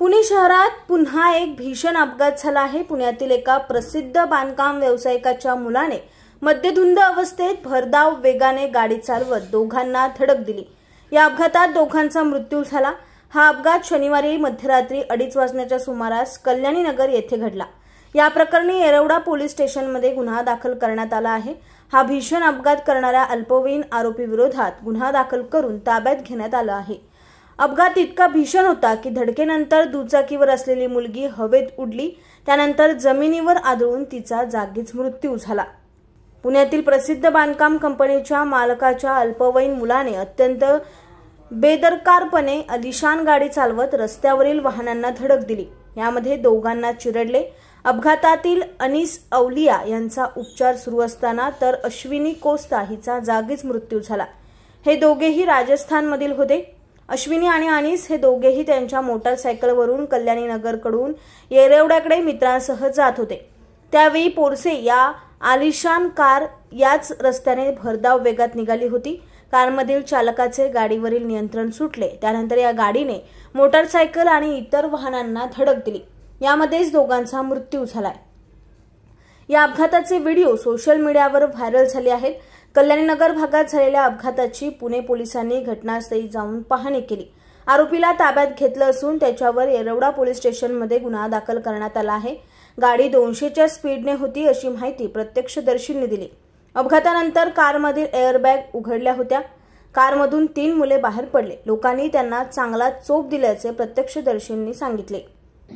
पुणे शहरात पुन्हा एक भीषण अपघात झाला आहे। पुण्यातील एका प्रसिद्ध बांधकाम व्यावसायिकाच्या मुलाने मद्यधुंद अवस्थेत भरधाव वेगाने गाडी चालवत दोघांना धडक दिली। या अपघातात दोघांचा मृत्यू झाला। हा अपघात शनिवारी मध्यरात्री 2:30 वाजण्याच्या सुमारास कल्याणी नगर येथे घडला। या प्रकरणी येरवडा पोलीस स्टेशनमध्ये गुन्हा दाखल करण्यात आला आहे। हा भीषण अपघात करणाऱ्या अल्पवयीन आरोपी विरोधात गुन्हा दाखल करून ताब्यात घेण्यात आला आहे। अपघात इतका भीषण होता की धडकेनंतर दुचाकीवर असलेली मुलगी हवेत उडली, त्यानंतर जमिनीवर आदळून तिचा जागीच मृत्यू झाला। पुण्यातील प्रसिद्ध बांधकाम कंपनीच्या मालकाच्या अल्पवयीन मुलाने अत्यंत बेदरकारपणे आलिशान गाडी चालवत रस्त्यावरील वाहनांना धडक दिली। यामध्ये दोघांना चिरडले। अपघातातील अनीस औलिया यांचा उपचार सुरू असताना तर अश्विनी कोस्ता हिचा जागीच मृत्यू झाला। हे दोघेही राजस्थानमधील होते। अश्विनी आणि अनीस हे दोघेही त्यांच्या मोटारसायकलवरून कल्याणी नगरकडून येरवड्याकडे मित्रांसह जात होते। त्यावेळी पोरसे या आलिशान कार याच रस्त्याने भरधाव वेगात निघाली होती। कारमधील चालकाचे गाडीवरील नियंत्रण सुटले। त्यानंतर या गाडीने मोटारसायकल आणि इतर वाहनांना धडक दिली। यामध्येच दोघांचा मृत्यू झालाय। या अपघाताचे व्हिडिओ सोशल मीडियावर व्हायरल झाले आहेत। कल्याणी नगर भागात झालेल्या अपघाताची पुणे पोलिसांनी घटनास्थळी जाऊन पाहणी केली। आरोपीला ताब्यात घेतलं असून त्याच्यावर येरवडा पोलीस स्टेशनमध्ये गुन्हा दाखल करण्यात आला आहे। गाडी 200च्या स्पीडने होती अशी माहिती प्रत्यक्षदर्शींनी दिली। अपघातानंतर कारमधील एअरबॅग उघडल्या होत्या। कारमधून 3 मुले बाहेर पडले। लोकांनी त्यांना चांगला चोप दिल्याचे प्रत्यक्षदर्शींनी सांगितले।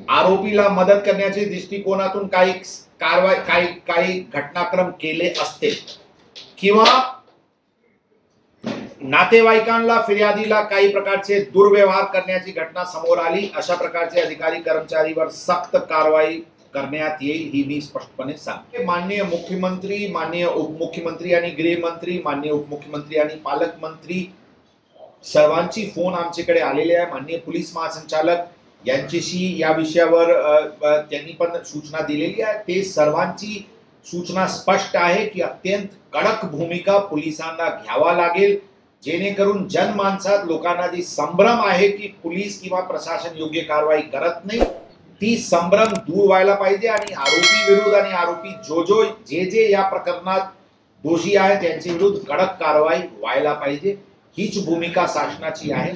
आरोपीला मदत करण्याच्या दृष्टिकोनातून काही घटनाक्रम केले असते किंवा नातेवाईकांना फिर्यादीला काही प्रकारचे दुर्व्यवहार करण्याची घटना समोर आली, अशा प्रकारचे अधिकारी कर्मचारीवर सक्त कारवाई करण्यात येईल ही मी स्पष्टपणे सांगते। माननीय मुख्यमंत्री, माननीय उपमुख्यमंत्री आणि गृहमंत्री, माननीय उपमुख्यमंत्री आणि पालकमंत्री सर्वांची फोन आमच्याकडे आलेले आहे। माननीय पोलीस महासंचालक यांच्याशी या विषयावर त्यांनी पण सूचना दिलेली आहे। ते सर्वांची सूचना स्पष्ट आहे की अत्यंत कडक भूमिका पोलिसांना घ्यावा लागेल, जेणेकरून जनमानसात लोकांना जी संभ्रम आहे की पोलीस किंवा प्रशासन योग्य कारवाई करत नाही, ती संभ्रम दूर व्हायला पाहिजे आणि आरोपी विरुद्ध आणि आरोपी जे या प्रकरणात दोषी आहेत त्यांच्या विरुद्ध कडक कारवाई व्हायला पाहिजे। हीच भूमिका शासनाची आहे।